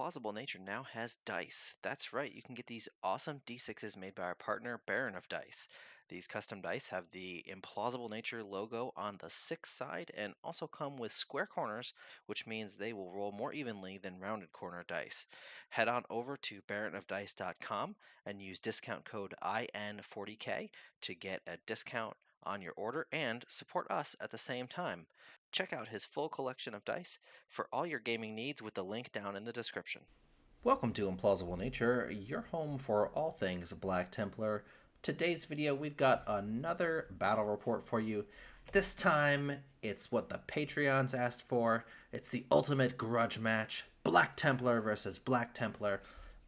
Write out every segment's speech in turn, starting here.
Implausible Nature now has dice. That's right, you can get these awesome D6s made by our partner Baron of Dice. These custom dice have the Implausible Nature logo on the six side and also come with square corners, which means they will roll more evenly than rounded corner dice. Head on over to baronofdice.com and use discount code IN40K to get a discount on your order and support us at the same time. Check out his full collection of dice for all your gaming needs with the link down in the description. Welcome to Implausible Nature, your home for all things Black Templar. Today's video, we've got another battle report for you. This time, it's what the Patreons asked for. It's the ultimate grudge match, Black Templar versus Black Templar.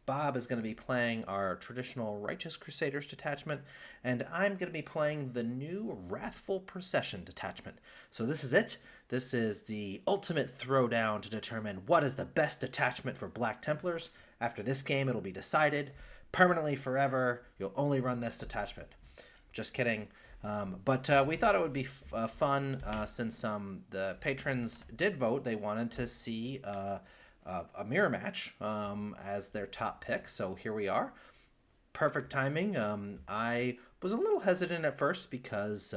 Bob is going to be playing our traditional Righteous Crusaders detachment, and I'm going to be playing the new Wrathful Procession detachment. So this is it. This is the ultimate throwdown to determine what is the best detachment for Black Templars. After this game, it'll be decided. Permanently forever, you'll only run this detachment. Just kidding. But we thought it would be fun since the patrons did vote. They wanted to see a mirror match as their top pick. So here we are. Perfect timing. I was a little hesitant at first because,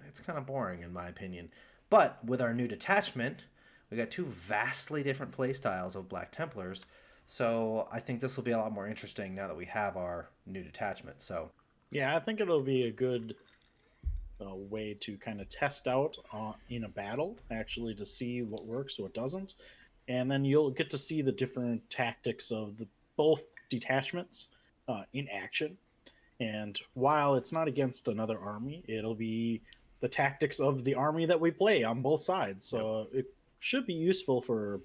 it's kind of boring in my opinion. But with our new detachment, we got two vastly different playstyles of Black Templars. So I think this will be a lot more interesting now that we have our new detachment. So Yeah, I think it'll be a good way to kind of test out in a battle, actually, to see what works, what doesn't, and then you'll get to see the different tactics of the both detachments in action. And while it's not against another army, it'll be the tactics of the army that we play on both sides. So it should be useful for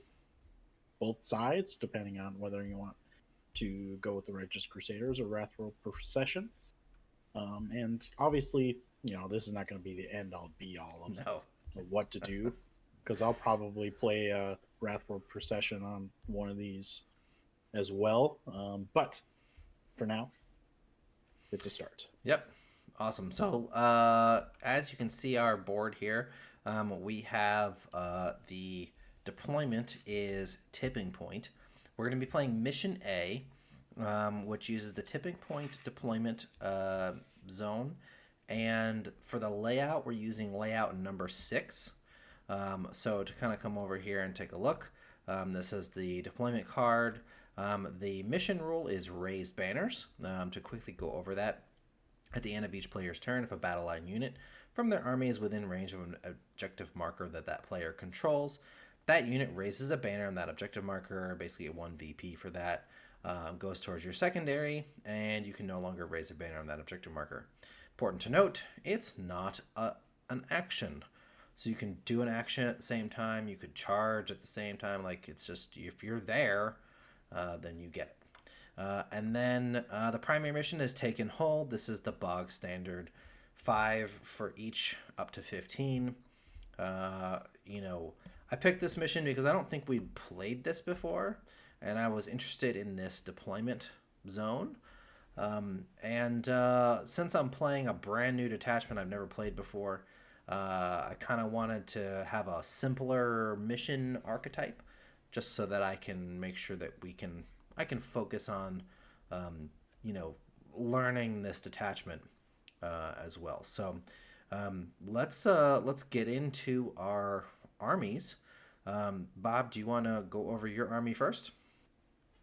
both sides, depending on whether you want to go with the Righteous Crusaders or Wrathful Procession. And obviously, this is not going to be the end all be all no. of what to do, because I'll probably play a Wrathful Procession on one of these as well. But for now, it's a start. Yep. Awesome. So, as you can see our board here, we have the deployment is Tipping Point. We're going to be playing Mission A, which uses the Tipping Point deployment zone. And for the layout, we're using layout number 6. So to kind of come over here and take a look, this is the deployment card. The mission rule is raised banners. To quickly go over that, at the end of each player's turn, if a battle line unit from their army is within range of an objective marker that player controls, that unit raises a banner on that objective marker, basically a 1 VP for that, goes towards your secondary, and you can no longer raise a banner on that objective marker. Important to note, it's not an action. So you can do an action at the same time, you could charge at the same time, it's just, if you're there, then you get it. And then the primary mission is Take and Hold. This is the bog standard 5 for each up to 15. I picked this mission because I don't think we've played this before, and I was interested in this deployment zone. And since I'm playing a brand new detachment I've never played before, I kind of wanted to have a simpler mission archetype, just so that I can make sure that I can focus on, learning this detachment as well. So let's get into our armies. Bob, do you want to go over your army first?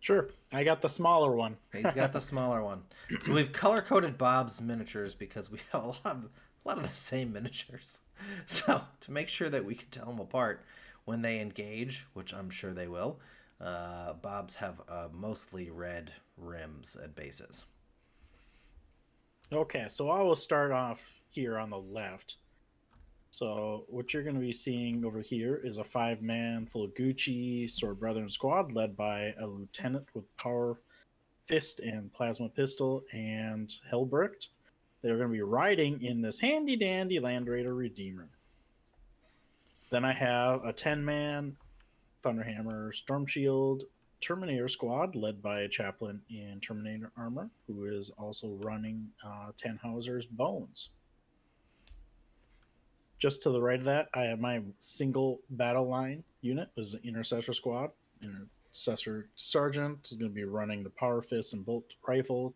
Sure, I got the smaller one. He's got the smaller one. So we've color coded Bob's miniatures because we have a lot of the same miniatures. So to make sure that we can tell them apart when they engage, which I'm sure they will, Bob's have mostly red rims and bases. Okay, so I will start off here on the left. So what you're going to be seeing over here is a 5-man full Gucci Sword Brethren squad led by a lieutenant with power fist and plasma pistol and Hellbricht. They're going to be riding in this handy dandy Land Raider Redeemer. Then I have a 10-man Thunderhammer Storm Shield Terminator squad led by a chaplain in Terminator armor who is also running Tannhauser's Bones. Just to the right of that, I have my single battle line unit, is an Intercessor squad Intercessor Sergeant is going to be running the Power Fist and Bolt Rifle.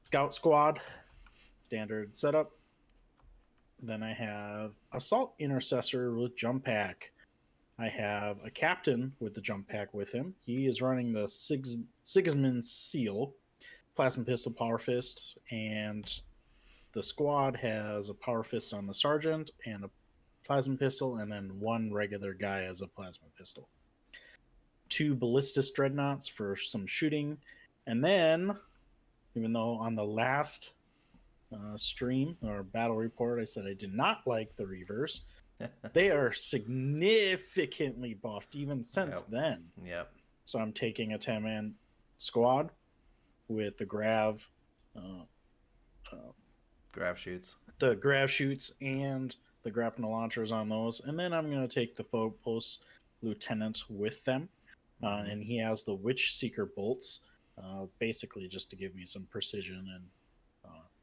Scout Squad, standard setup. Then I have Assault Intercessor with Jump Pack. I have a captain with the jump pack with him. He is running the Sigismund Seal, Plasma Pistol, Power Fist, and the squad has a Power Fist on the sergeant and a Plasma Pistol, and then one regular guy as a Plasma Pistol. 2 Ballistus Dreadnoughts for some shooting. And then, even though on the last stream or battle report I said I did not like the Reavers, they are significantly buffed even since then. Yep. So I'm taking a 10-man squad with the Grav, Grav shoots. the Grav shoots, and the grapnel launchers on those. And then I'm going to take the Phobos Lieutenant with them. And he has the Witch Seeker bolts, basically just to give me some precision and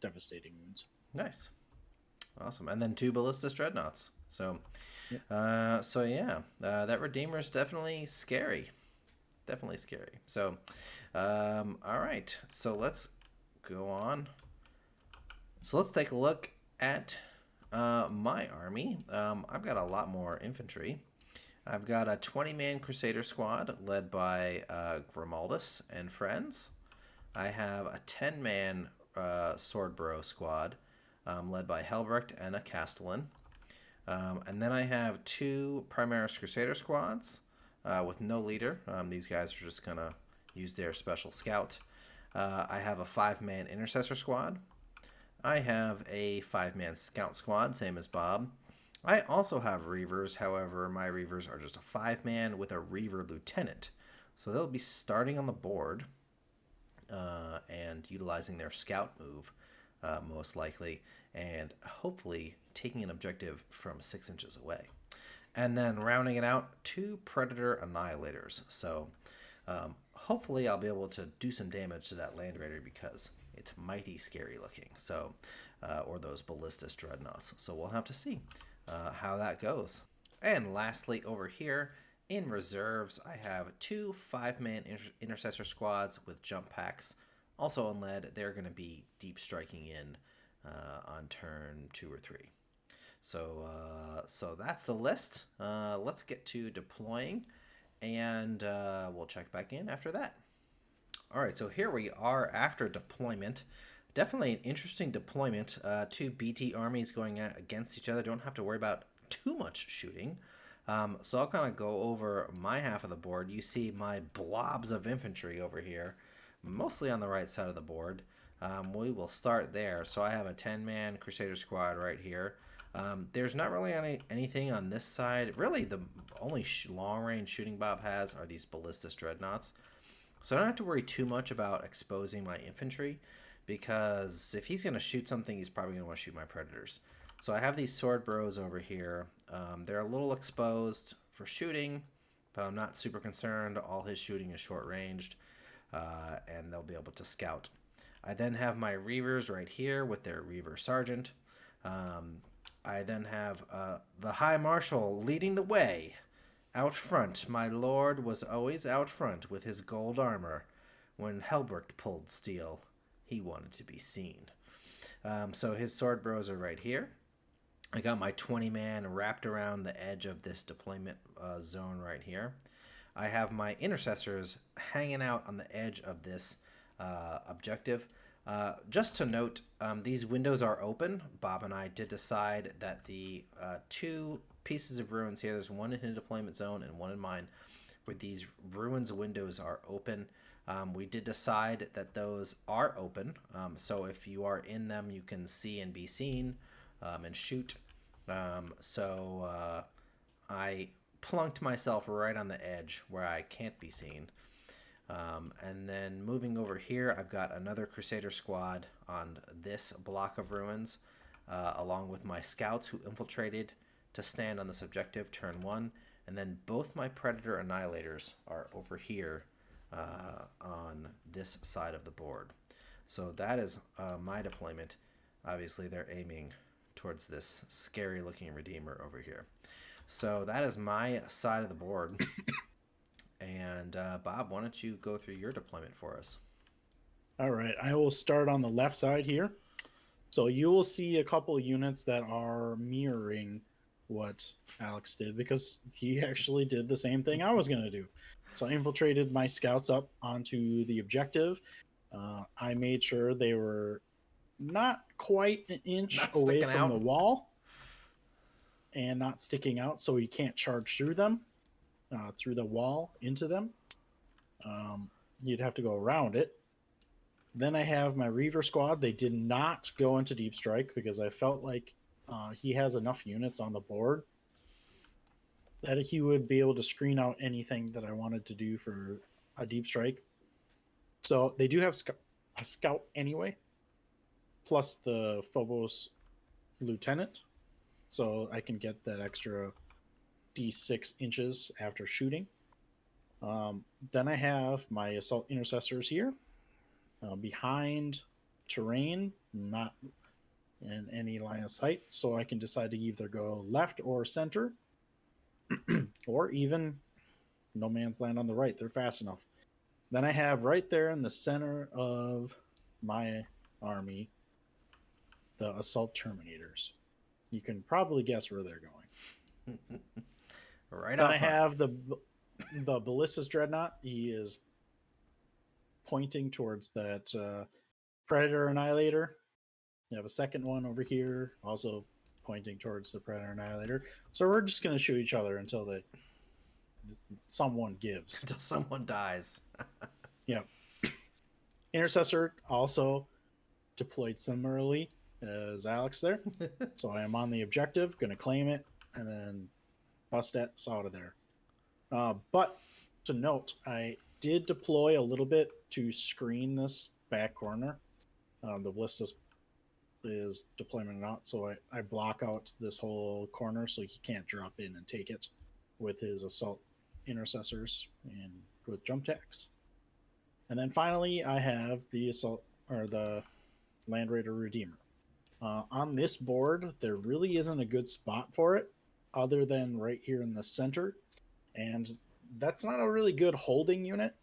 devastating wounds. Nice. Awesome. And then 2 Ballistus Dreadnoughts. So, Yep. That Redeemer is definitely scary. Definitely scary. So, all right. So let's go on. So let's take a look at my army. I've got a lot more infantry. I've got a 20-man Crusader squad led by Grimaldus and friends. I have a 10-man Swordbro squad led by Helbrecht and a Castellan. And then I have 2 Primaris Crusader squads with no leader. These guys are just going to use their special scout. I have a 5-man Intercessor squad. I have a 5-man Scout squad, same as Bob. I also have Reavers, however, my Reavers are just a 5-man with a Reaver Lieutenant. So they'll be starting on the board and utilizing their Scout move, most likely, and hopefully taking an objective from 6 inches away. And then rounding it out, 2 Predator Annihilators. So hopefully I'll be able to do some damage to that Land Raider because it's mighty scary looking. So, or those Ballistus Dreadnoughts. So we'll have to see how that goes. And lastly, over here in reserves, I have 2 5-man intercessor squads with jump packs. Also on lead, they're going to be deep striking in on turn 2 or 3. So that's the list. Let's get to deploying, and we'll check back in after that. All right, so here we are after deployment. Definitely an interesting deployment. 2 BT armies going against each other. Don't have to worry about too much shooting. So I'll kind of go over my half of the board. You see my blobs of infantry over here, mostly on the right side of the board. We will start there. So I have a 10-man Crusader squad right here. There's not really anything on this side. Really, the only long-range shooting Bob has are these Ballistus Dreadnoughts. So I don't have to worry too much about exposing my infantry, because if he's going to shoot something, he's probably going to want to shoot my Predators. So I have these Sword Bros over here. They're a little exposed for shooting, but I'm not super concerned. All his shooting is short-ranged, and they'll be able to scout. I then have my Reavers right here with their Reaver Sergeant. I then have the High Marshal leading the way. Out front, my lord was always out front with his gold armor. When Helbrecht pulled steel, he wanted to be seen. So his sword bros are right here. I got my 20-man wrapped around the edge of this deployment zone right here. I have my intercessors hanging out on the edge of this objective. Just to note, these windows are open. Bob and I did decide that the 2 pieces of ruins here, there's one in a deployment zone and one in mine, where these ruins windows are open. We did decide that those are open, so if you are in them, you can see and be seen and shoot. So I plunked myself right on the edge where I can't be seen. And then moving over here, I've got another Crusader squad on this block of ruins, along with my scouts who infiltrated to stand on this objective turn 1. And then both my Predator Annihilators are over here on this side of the board. So that is my deployment. Obviously, they're aiming towards this scary looking Redeemer over here. So that is my side of the board. And Bob, why don't you go through your deployment for us? All right, I will start on the left side here. So you will see a couple units that are mirroring what Alex did because he actually did the same thing I was going to do. So I infiltrated my scouts up onto the objective. I made sure they were not quite an inch Not away sticking from the out. wall and not sticking out so he can't charge through them, through the wall into them. Um, you'd have to go around it. Then I have my Reaver squad. They did not go into Deep Strike because I felt like he has enough units on the board that he would be able to screen out anything that I wanted to do for a Deep Strike. So they do have a scout anyway, plus the Phobos Lieutenant. So I can get that extra D6 inches after shooting. Then I have my Assault Intercessors here behind terrain, not in any line of sight, so I can decide to either go left or center, or even no man's land on the right. They're fast enough. Then I have right there in the center of my army the assault terminators. You can probably guess where they're going. Right Then out I front. have the ballistas dreadnought. He is pointing towards that predator annihilator. You have a second one over here, also pointing towards the predator annihilator. So we're just going to shoot each other until someone gives. Until someone dies. Yeah. Intercessor also deployed similarly as Alex there. So I am on the objective, going to claim it, and then bust that out of there. But to note, I did deploy a little bit to screen this back corner. The ballista is deployment not, so I block out this whole corner so he can't drop in and take it with his assault intercessors and with jump tax. And then finally, I have the assault or the Land Raider Redeemer. On this board, there really isn't a good spot for it other than right here in the center. And that's not a really good holding unit.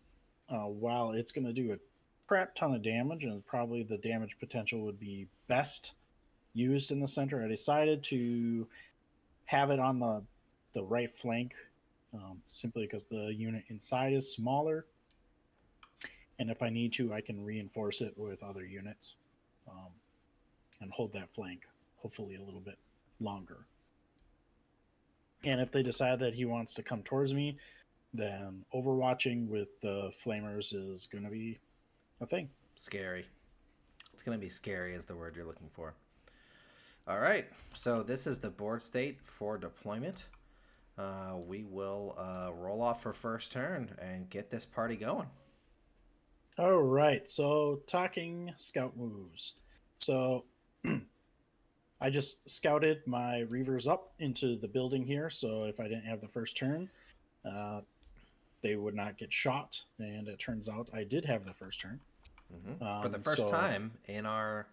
While it's going to do a crap ton of damage, and probably the damage potential would be best used in the center, I decided to have it on the right flank, simply because the unit inside is smaller, and if I need to, I can reinforce it with other units, um, and hold that flank hopefully a little bit longer. And if they decide that he wants to come towards me, then overwatching with the flamers is going to be a thing. Scary. It's going to be scary, is the word you're looking for. All right. So this is the board state for deployment. We will roll off for first turn and get this party going. All right, so talking scout moves. So I just scouted my Reavers up into the building here, so if I didn't have the first turn, they would not get shot. And it turns out I did have the first turn. For the first So time in our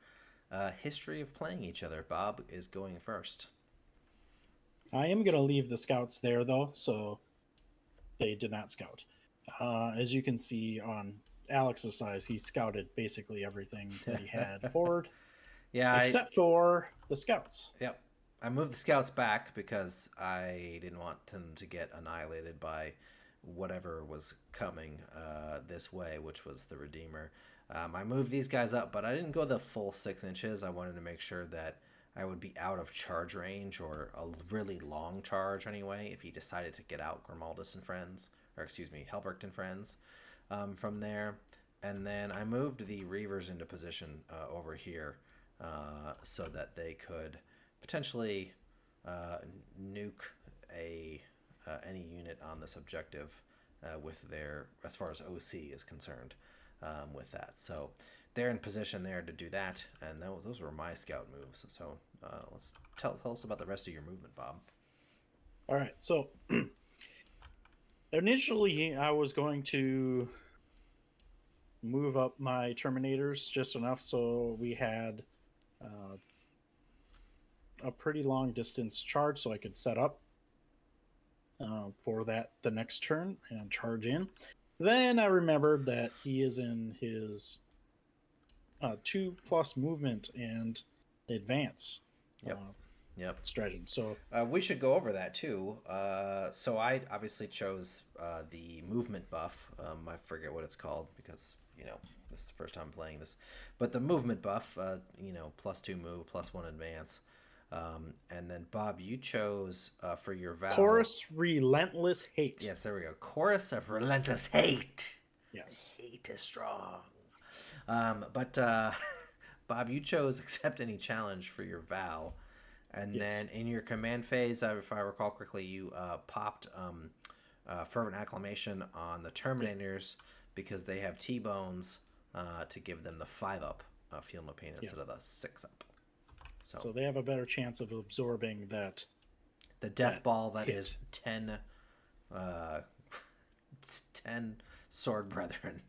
history of playing each other, Bob is going first. I am going to leave the scouts there, though, so they did not scout. As you can see on Alex's size, he scouted basically everything that he had forward, Yeah, except for the scouts. yep. I moved the scouts back because I didn't want them to get annihilated by whatever was coming this way, which was the Redeemer. I moved these guys up, but I didn't go the full 6 inches. I wanted to make sure that I would be out of charge range, or a really long charge anyway, if he decided to get out Grimaldus and friends, or excuse me, Helbrecht and friends from there. And then I moved the Reavers into position over here so that they could potentially nuke any unit on this objective with their, as far as OC is concerned, with that. So they're in position there to do that, and those were my scout moves. So let's tell us about the rest of your movement, Bob. All right, so initially I was going to move up my Terminators just enough so we had uh, a pretty long distance charge so I could set up. for that the next turn and charge in. Then I remembered that he is in his 2+ movement and advance Yep. Yep. stratagem. So We should go over that too. So I obviously chose the movement buff. I forget what it's called because this is the first time playing this, but the movement buff. +2 move, +1 advance. And then Bob, you chose for your Val. Chorus Relentless Hate. Yes, there we go. Chorus of Relentless Hate. The Yes. hate is strong. But Bob, you chose Accept Any Challenge for your Val. And Yes. then in your command phase, if I recall correctly, you popped Fervent Acclamation on the Yep. Terminators because they have T-Bones to give them the 5-up Feel No Pain Yeah. instead of the 6-up. So they have a better chance of absorbing that. The Death Ball that hit. is 10, 10 Sword Brethren.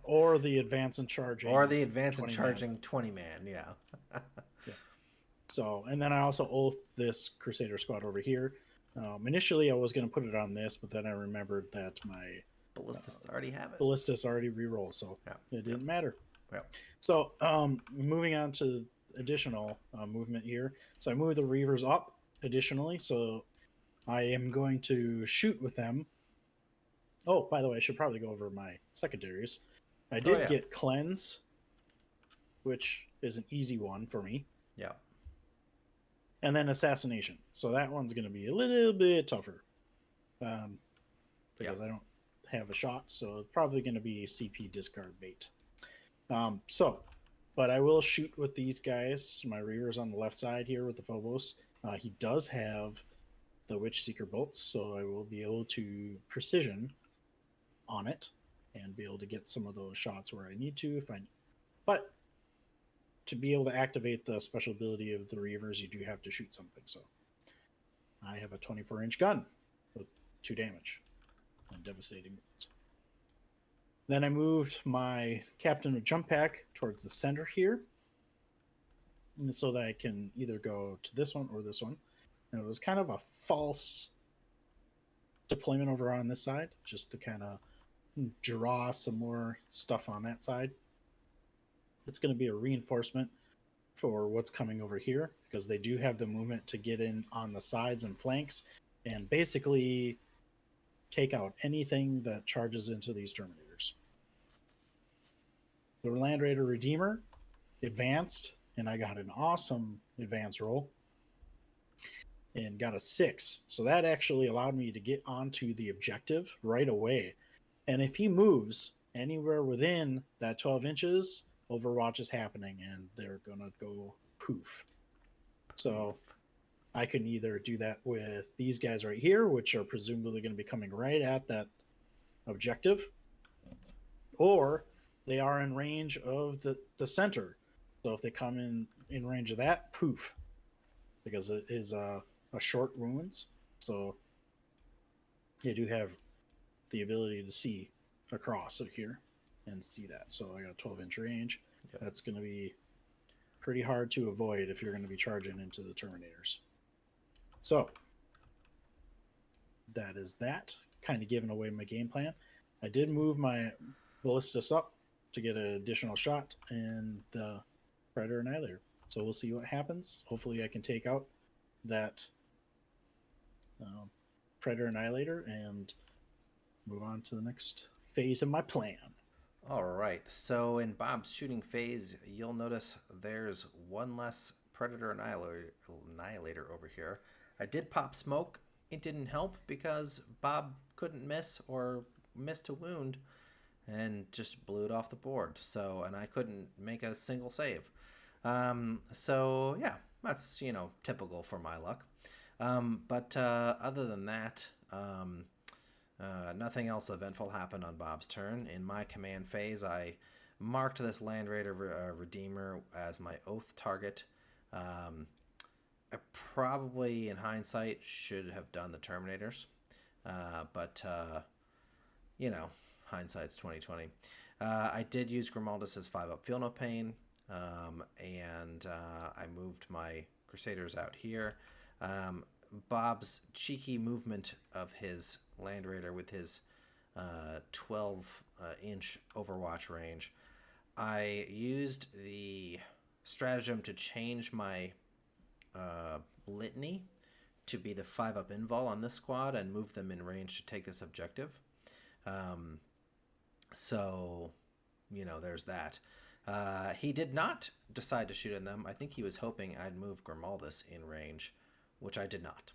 Or the advance and charging. Or the advance and 20 charging man. 20 man, yeah. Yeah. So, and then I also oath this Crusader squad over here. Initially, I was going to put it on this, but then I remembered that my Ballistists already have it. Ballistas already reroll, so it didn't matter. Yeah. So, moving on to additional movement here. So I moved the Reavers up additionally, so I am going to shoot with them. Oh, by the way, I should probably go over my secondaries. I did get Cleanse, which is an easy one for me. Yeah. And then Assassination. So that one's going to be a little bit tougher because I don't have a shot. So it's probably going to be CP discard bait. But I will shoot with these guys. My Reaver's on the left side here with the Phobos. He does have the Witch Seeker bolts, so I will be able to precision on it and be able to get some of those shots where I need to. But to be able to activate the special ability of the Reavers, you do have to shoot something. So I have a 24-inch gun with 2 damage and devastating wounds. Then I moved my Captain of Jump Pack towards the center here so that I can either go to this one or this one. And it was kind of a false deployment over on this side, just to kind of draw some more stuff on that side. It's going to be a reinforcement for what's coming over here because they do have the movement to get in on the sides and flanks and basically take out anything that charges into these Terminators. The Land Raider Redeemer advanced, and I got an awesome advance roll and got a 6. So that actually allowed me to get onto the objective right away. And if he moves anywhere within that 12 inches, Overwatch is happening and they're going to go poof. So I can either do that with these guys right here, which are presumably going to be coming right at that objective, or they are in range of the center. So if they come in range of that, poof, because it is a short wounds. So they do have the ability to see across here and see that. So I got a 12-inch range. Yep. That's going to be pretty hard to avoid if you're going to be charging into the Terminators. So that is that. Kind of giving away my game plan. I did move my Ballistas up to get an additional shot in the Predator Annihilator. So we'll see what happens. Hopefully I can take out that Predator Annihilator and move on to the next phase of my plan. All right. So in Bob's shooting phase, you'll notice there's one less Predator Annihilator over here. I did pop smoke. It didn't help because Bob couldn't miss or missed a wound and just blew it off the board. So, and I couldn't make a single save. So yeah, that's, typical for my luck. But other than that, nothing else eventful happened on Bob's turn. In my command phase, I marked this Land Raider Redeemer as my oath target. I probably, in hindsight, should have done the Terminators, but hindsight's 2020. I did use Grimaldus's 5-up Feel No Pain, and I moved my Crusaders out here. Bob's cheeky movement of his Land Raider with his 12-inch Overwatch range, I used the stratagem to change my litany to be the 5-up invul on this squad and move them in range to take this objective. Um, so, there's that. He did not decide to shoot at them. I think he was hoping I'd move Grimaldus in range, which I did not.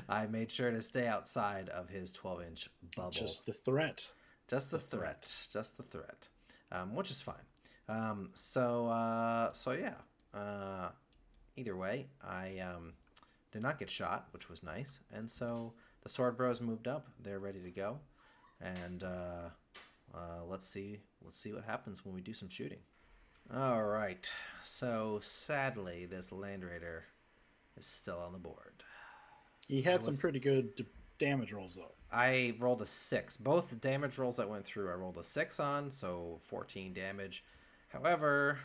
I made sure to stay outside of his 12-inch bubble. Just the threat. Just the threat. Just the threat. Which is fine. So yeah. Either way, I did not get shot, which was nice. And so the Sword Bros moved up. They're ready to go. And let's see what happens when we do some shooting. All right. So sadly, this Land Raider is still on the board. He had some pretty good damage rolls, though. I rolled a 6. Both the damage rolls that went through, I rolled a 6 on, so 14 damage. However,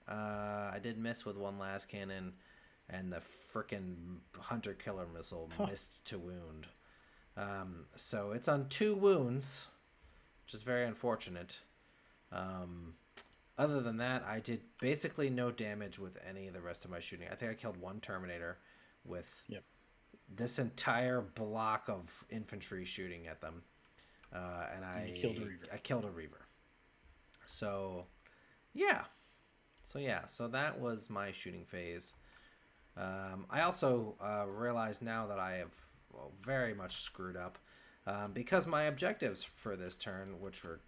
I did miss with one las cannon, and the frickin' Hunter Killer Missile missed to wound. So it's on 2 wounds, which is very unfortunate. Other than that, I did basically no damage with any of the rest of my shooting. I think I killed 1 Terminator with this entire block of infantry shooting at them. And I killed a Reaver. So, yeah. So that was my shooting phase. I also realize now that I have very much screwed up because my objectives for this turn, which were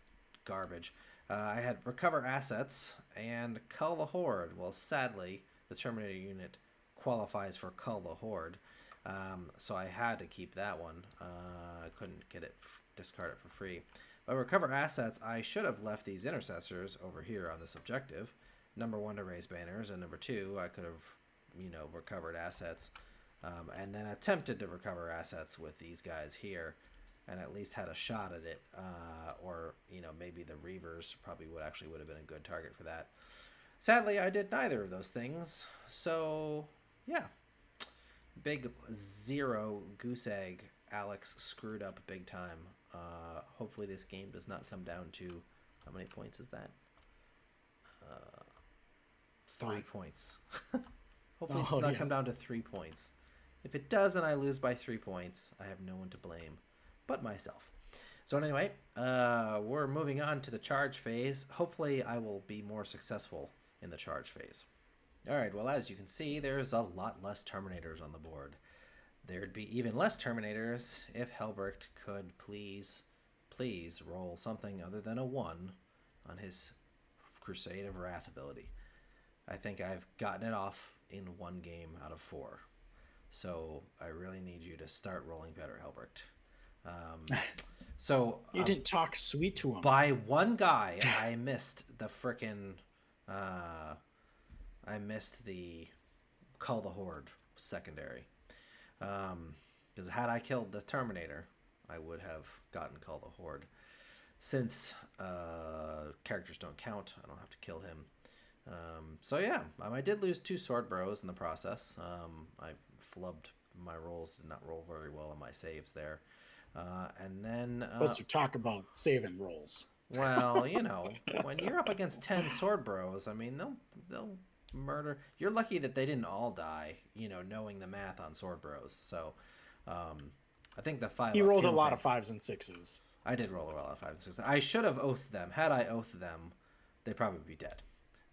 garbage, I had recover assets and cull the Horde. Well, sadly, the Terminator unit qualifies for cull the Horde, so I had to keep that one. I couldn't discard it for free. But recover assets, I should have left these intercessors over here on this objective. Number 1 to raise banners, and number 2, I could have, recovered assets, and then attempted to recover assets with these guys here, and at least had a shot at it, or maybe the Reavers probably would have been a good target for that. Sadly, I did neither of those things, so yeah, big 0 goose egg. Alex screwed up big time. Hopefully this game does not come down to, how many points is that? 3 points. Hopefully it does not come down to 3 points. If it does and I lose by 3 points, I have no one to blame but myself. So anyway, we're moving on to the charge phase. Hopefully I will be more successful in the charge phase. All right, well, as you can see, there's a lot less Terminators on the board. There'd be even less Terminators if Helbrecht could please roll something other than a 1 on his Crusade of Wrath ability. I think I've gotten it off in 1 game out of 4. So I really need you to start rolling better, Helbrecht. So you didn't talk sweet to him. By 1 guy, I missed the frickin' I missed the Call the Horde secondary. Because had I killed the Terminator, I would have gotten Call the Horde. Since characters don't count, I don't have to kill him. So yeah, I did lose 2 Sword Bros in the process. I flubbed my rolls, did not roll very well on my saves there. And then supposed to talk about saving rolls. Well, when you're up against 10 Sword Bros, I mean, they'll murder. You're lucky that they didn't all die, knowing the math on Sword Bros. So I think the 5. He rolled a lot of 5s and 6s. I did roll a lot of 5s and 6s. I should have oathed them. Had I oathed them, they'd probably be dead.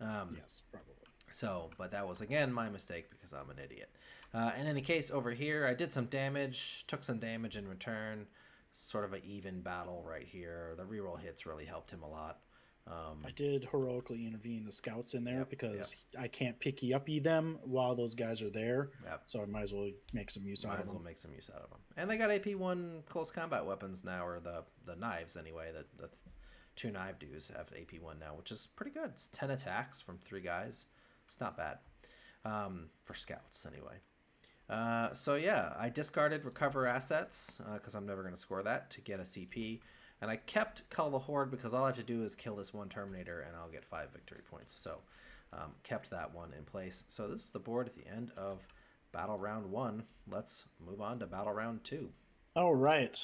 Yes, probably. So, but that was, again, my mistake because I'm an idiot. In any case, over here, I did some damage, took some damage in return. Sort of an even battle right here. The reroll hits really helped him a lot. I did heroically intervene the scouts in there because I can't picky-uppy them while those guys are there. Yep. So I might as well make some use out of them. Make some use out of them. And they got AP1 close combat weapons now, or the knives anyway. The 2 knife dudes have AP1 now, which is pretty good. It's 10 attacks from 3 guys. It's not bad. For scouts, anyway. So yeah, I discarded recover assets because I'm never going to score that to get a CP. And I kept Cull the Horde because all I have to do is kill this 1 Terminator and I'll get 5 victory points. So kept that one in place. So this is the board at the end of battle round 1. Let's move on to battle round 2. All right.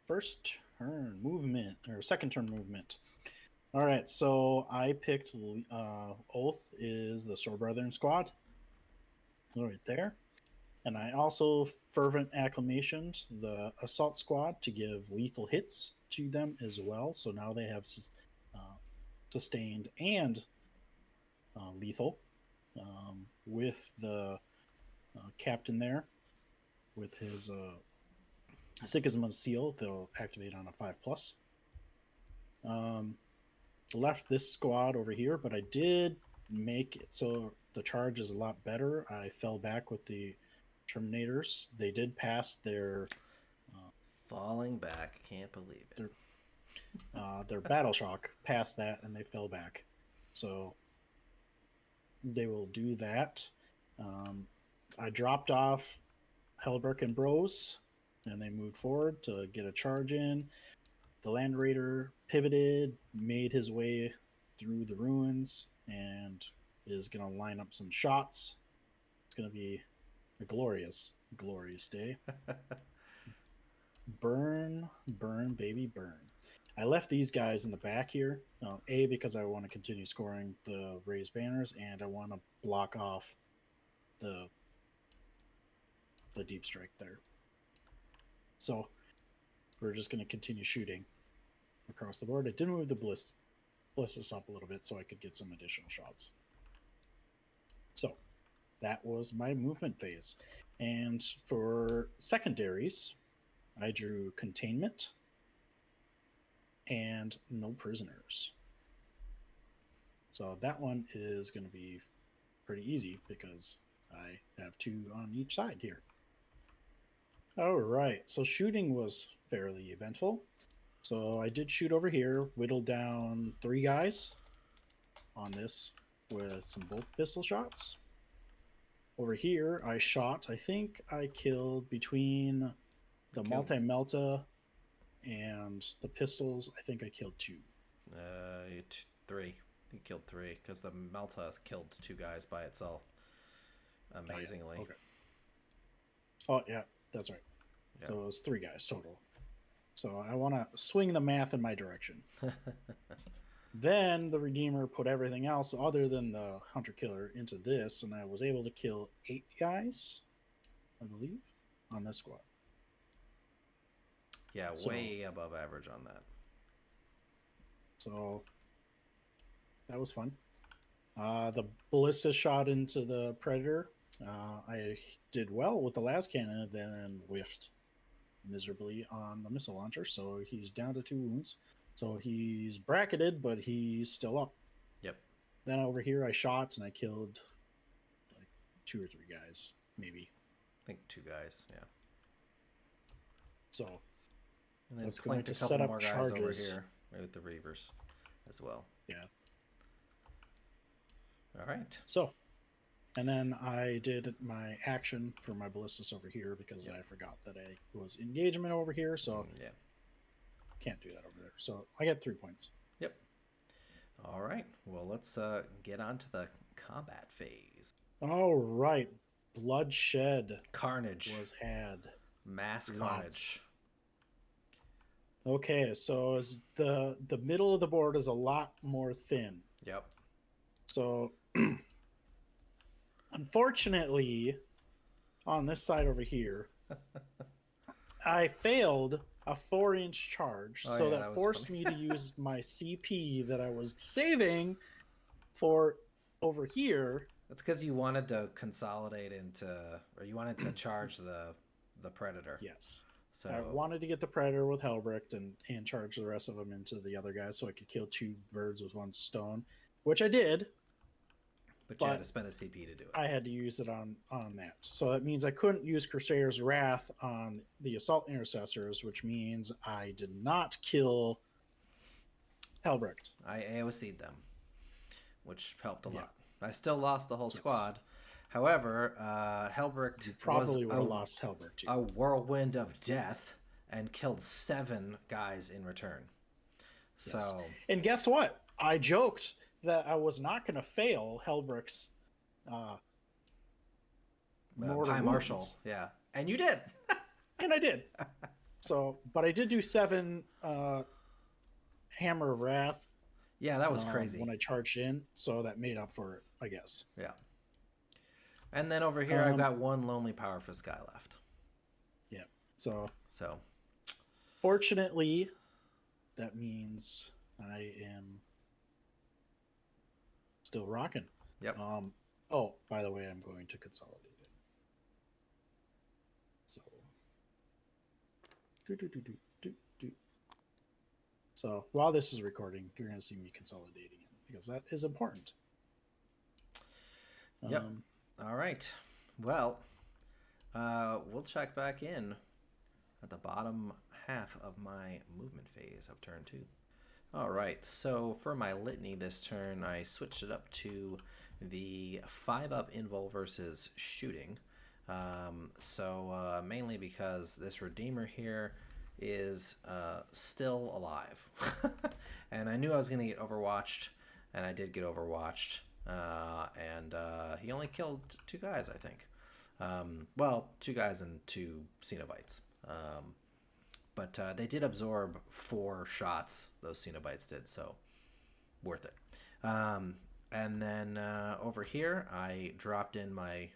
First turn movement, or second turn movement. All right, so I picked Oath is the Sword Brethren squad. Right there. And I also fervent acclamationed the Assault squad to give lethal hits to them as well. So now they have sustained and lethal with the captain there with his Sigismund seal. They'll activate on a 5+. Left this squad over here, but I did make it so the charge is a lot better. I fell back with the Terminators. They did pass their falling back. Can't believe it. Their battle shock past that, and they fell back. So they will do that. I dropped off Helbrecht and Bros, and they moved forward to get a charge in. The Land Raider pivoted, made his way through the ruins, and is going to line up some shots. It's going to be a glorious, glorious day. Burn, burn, baby, burn. I left these guys in the back here, A, because I want to continue scoring the raised banners, and I want to block off the deep strike there. So we're just going to continue shooting across the board. I did move the ballistas up a little bit so I could get some additional shots. So that was my movement phase. And for secondaries, I drew containment and no prisoners. So that one is going to be pretty easy because I have 2 on each side here. All right, so shooting was fairly eventful. So I did shoot over here, whittled down 3 guys on this with some bolt pistol shots. Over here, I shot, I think I killed between the multi-melta and the pistols, I think I killed 2. 3. You killed 3 because the Melta killed 2 guys by itself. Amazingly. Okay. Oh, yeah, that's right. Yep. So it was 3 guys total. So I want to swing the math in my direction. Then the Redeemer put everything else other than the Hunter-Killer into this, and I was able to kill 8 guys, I believe, on this squad. Yeah, way above average on that. So that was fun. The ballista shot into the Predator. I did well with the last cannon, then whiffed miserably on the missile launcher, so he's down to 2 wounds. So he's bracketed, but he's still up. Yep. Then over here, I shot and I killed like 2 or 3 guys, maybe. I think 2 guys, yeah. So and then that's going to set up more guys charges over here with the Reavers as well. Yeah. All right. So, and then I did my action for my ballistas over here because I forgot that I was engagement over here. So yeah, can't do that over there. So I get 3 points. Yep. All right. Well, let's get on to the combat phase. All right. Bloodshed. Carnage was had. Mass carnage. Okay, so the middle of the board is a lot more thin. Yep. So unfortunately, on this side over here, I failed a 4-inch charge. So that forced me to use my CP that I was saving for over here. That's because you wanted to consolidate into, or you wanted to charge the Predator. Yes. So I wanted to get the Predator with Helbrecht and charge the rest of them into the other guy so I could kill 2 birds with 1 stone, which I did. But you had to spend a CP to do it. I had to use it on that. So that means I couldn't use Crusader's Wrath on the Assault Intercessors, which means I did not kill Helbrecht. I AOC'd them, which helped a lot. I still lost the whole squad. However, Helbrecht probably would have lost Helbrecht too. A whirlwind of death and killed 7 guys in return. Yes. So, and guess what? I joked that I was not going to fail Helbrecht's mortal high marshal. wounds. Yeah, and you did. And I did. So, but I did do 7 Hammer of Wrath. Yeah, that was crazy. When I charged in, so that made up for it, I guess. Yeah. And then over here, I've got 1 Lonely Power Fist guy left. Yeah. So So, fortunately, that means I am still rocking. yep. Oh, by the way, I'm going to consolidate it. So, so while this is recording, you're going to see me consolidating it because that is important. Yep. All right. Well, we'll check back in at the bottom half of my movement phase of turn 2. All right. So for my litany this turn, I switched it up to the 5-up invul versus shooting. Mainly because this Redeemer here is still alive. And I knew I was going to get overwatched, and I did get overwatched. He only killed 2 guys, I think. 2 guys and 2 Cenobites. But they did absorb 4 shots, those Cenobites did, so worth it. And then over here, I dropped in my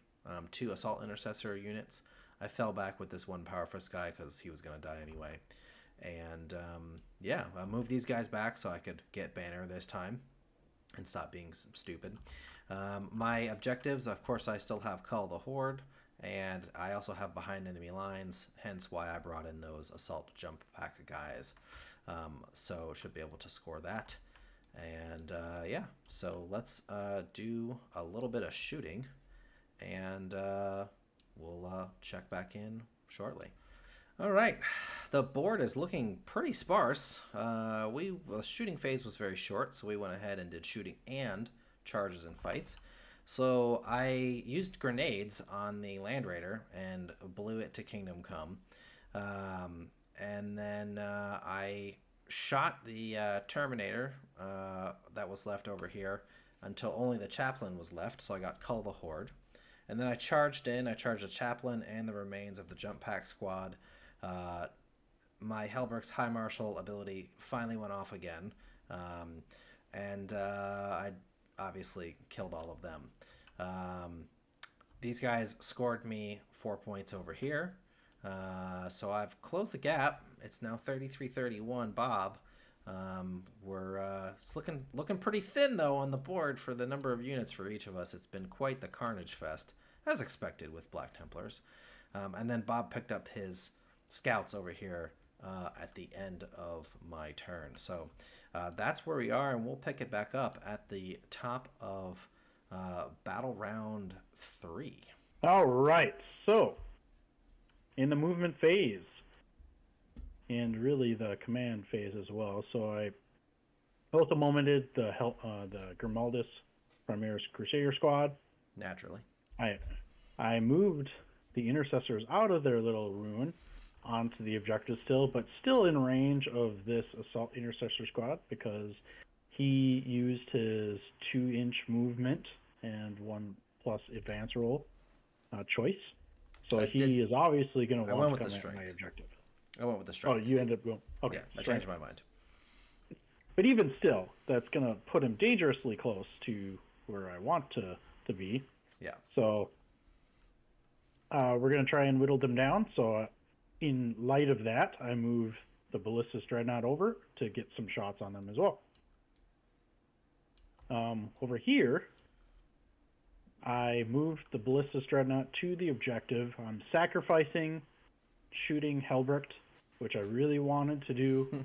2 Assault Intercessor units. I fell back with this 1 Power Fist guy because he was going to die anyway. And I moved these guys back so I could get Banner this time and stop being stupid. My objectives, of course, I still have Cull the Horde, and I also have Behind Enemy Lines, hence why I brought in those Assault Jump Pack guys. So should be able to score that. And so let's do a little bit of shooting, and we'll check back in shortly. All right, the board is looking pretty sparse. The shooting phase was very short, so we went ahead and did shooting and charges and fights. So I used grenades on the Land Raider and blew it to Kingdom Come. And then I shot the Terminator that was left over here until only the Chaplain was left, so I got Cull the Horde. And then I charged in. I charged the Chaplain and the remains of the Jump Pack squad. My Helberg's High Marshal ability finally went off again. I obviously killed all of them. These guys scored me 4 points over here. So I've closed the gap. It's now 33-31 Bob. It's looking pretty thin though on the board for the number of units for each of us. It's been quite the carnage fest, as expected with Black Templars. And then Bob picked up his scouts over here at the end of my turn. So that's where we are, and we'll pick it back up at the top of battle round 3. All right. So in the movement phase, and really the command phase as well. So I also momented the Grimaldus Primaris Crusader squad. Naturally. I moved the intercessors out of their little ruin onto the objective still, but still in range of this assault intercessor squad because he used his 2-inch movement and 1+ advance roll choice. So he is obviously going to want to come at my objective. I went with the strength. Oh, you ended up going. Okay, yeah, I changed my mind. But even still, that's going to put him dangerously close to where I want to be. Yeah. So we're going to try and whittle them down. So in light of that, I move the Ballistus Dreadnought over to get some shots on them as well. Over here, I moved the Ballistus Dreadnought to the objective. I'm sacrificing shooting Helbrecht, which I really wanted to do,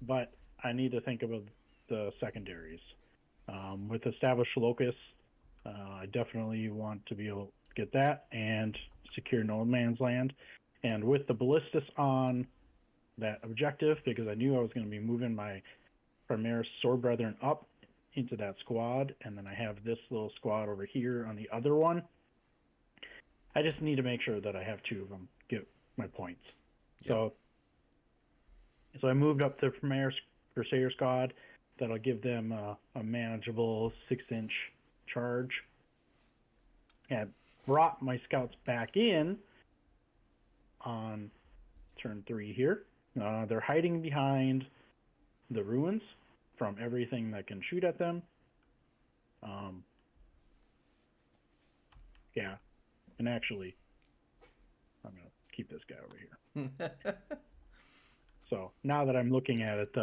but I need to think about the secondaries. With established locus, I definitely want to be able to get that and secure no man's land. And with the Ballistus on that objective, because I knew I was going to be moving my Primaris Sword Brethren up into that squad, and then I have this little squad over here on the other one. I just need to make sure that I have 2 of them get my points. Yep. So I moved up the Primaris Crusader squad. That'll give them a manageable 6-inch charge. And brought my scouts back in on turn 3 here. They're hiding behind the ruins from everything that can shoot at them. Yeah, and actually, I'm going to keep this guy over here. So now that I'm looking at it,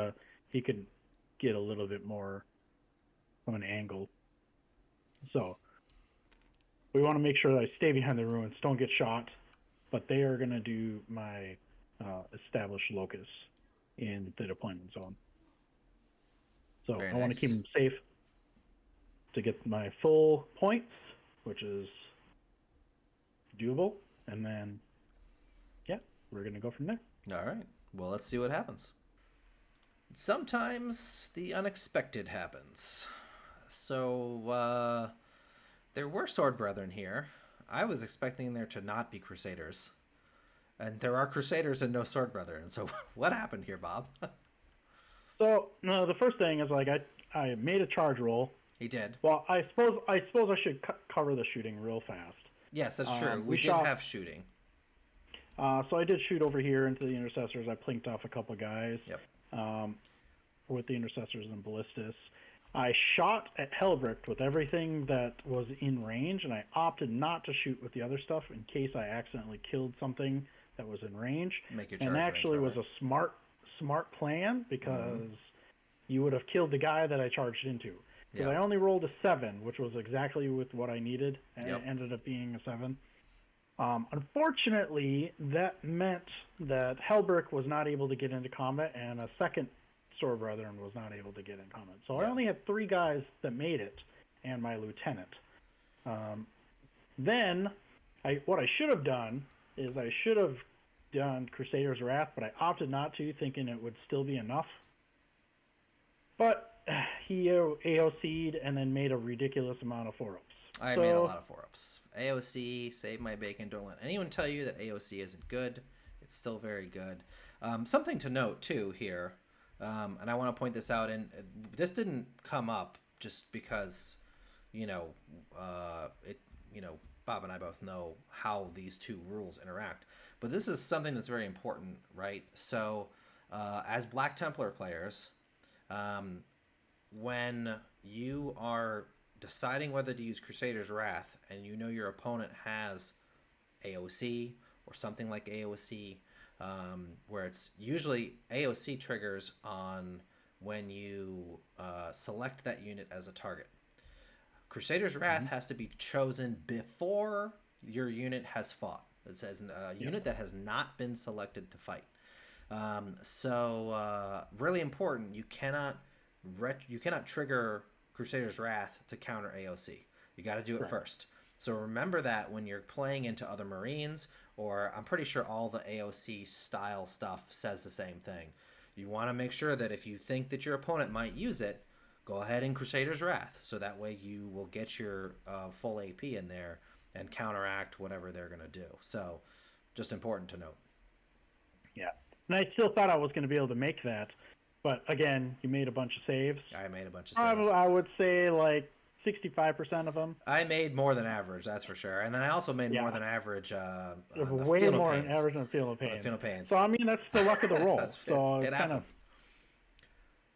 he can get a little bit more of an angle. So we want to make sure that I stay behind the ruins, don't get shot, but they are going to do my established locus in the deployment zone. So I want to keep them safe to get my full points, which is doable, and then yeah, we're going to go from there. All right. Well, let's see what happens. Sometimes the unexpected happens. So, there were Sword Brethren here. I was expecting there to not be Crusaders. And there are Crusaders and no Sword Brethren. So, what happened here, Bob? So, no, the first thing is, like, I made a charge roll. He did. Well, I suppose I should cover the shooting real fast. Yes, that's true. We did have shooting. So I did shoot over here into the intercessors. I plinked off a couple guys. Yep. With the intercessors and ballistas. I shot at Helbricht with everything that was in range, and I opted not to shoot with the other stuff in case I accidentally killed something that was in range. Make your charge and actually range, was a smart plan, because you would have killed the guy that I charged into. Because I only rolled a 7, which was exactly with what I needed, and it ended up being a 7. Unfortunately, that meant that Helbricht was not able to get into combat, and a second Sword Brethren was not able to get in combat. So I only had 3 guys that made it, and my lieutenant. Then, what I should have done is I should have done Crusaders' Wrath, but I opted not to, thinking it would still be enough. But he AOC'd and then made a ridiculous amount of 4-ups. I made a lot of 4-ups. AOC, save my bacon. Don't let anyone tell you that AOC isn't good. It's still very good. Something to note, too, here, and I want to point this out, and this didn't come up just because, Bob and I both know how these two rules interact. But this is something that's very important, right? So, as Black Templar players, when you are deciding whether to use Crusader's Wrath and you know your opponent has AOC or something like AOC, where it's usually AOC triggers on when you select that unit as a target. Crusader's Wrath has to be chosen before your unit has fought. It says a unit that has not been selected to fight. So really important, you cannot trigger Crusader's Wrath to counter AOC. You got to do it first. So remember that when you're playing into other Marines, or I'm pretty sure all the AOC style stuff says the same thing. You want to make sure that if you think that your opponent might use it, go ahead and Crusader's Wrath. So that way you will get your full AP in there and counteract whatever they're going to do. So just important to note. Yeah. And I still thought I was going to be able to make that. But again, you made a bunch of saves. I made a bunch of saves. I would say like 65% of them. I made more than average, that's for sure. And then I also made more than average. Way more than average on Field of Pain. So I mean, that's the luck of the roll. It happens.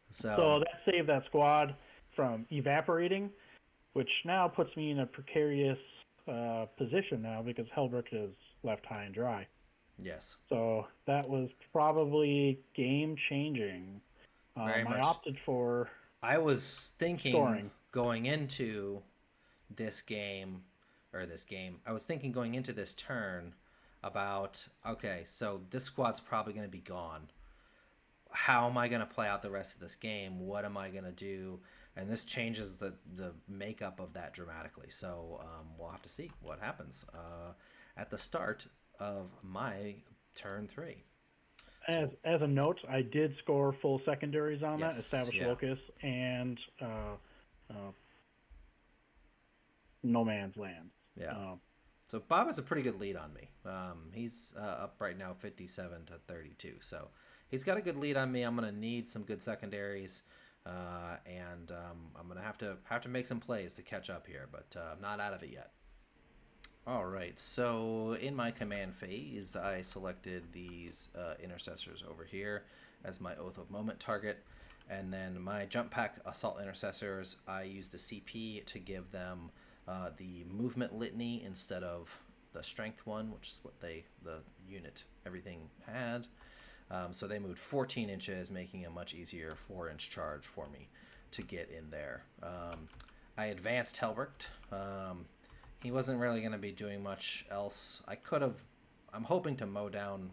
So that saved that squad from evaporating, which now puts me in a precarious position now because Helbricht is left high and dry. Yes. So that was probably game changing. Very much. I opted for. I was thinking scoring. Going into this game, I was thinking going into this turn about, okay, so this squad's probably going to be gone. How am I going to play out the rest of this game? What am I going to do? And this changes the makeup of that dramatically. So we'll have to see what happens at the start of my turn 3. As a note, I did score full secondaries on that, established locus, and no man's land. Yeah. So Bob has a pretty good lead on me. He's up right now 57 to 32. So he's got a good lead on me. I'm going to need some good secondaries, and I'm going to have to make some plays to catch up here, but I'm not out of it yet. All right, so in my command phase, I selected these intercessors over here as my Oath of Moment target. And then my jump pack assault intercessors, I used a CP to give them the movement litany instead of the strength one, which is what the unit, everything had. So they moved 14 inches, making a much easier 4-inch charge for me to get in there. I advanced Helbrecht. He wasn't really going to be doing much else. I'm hoping to mow down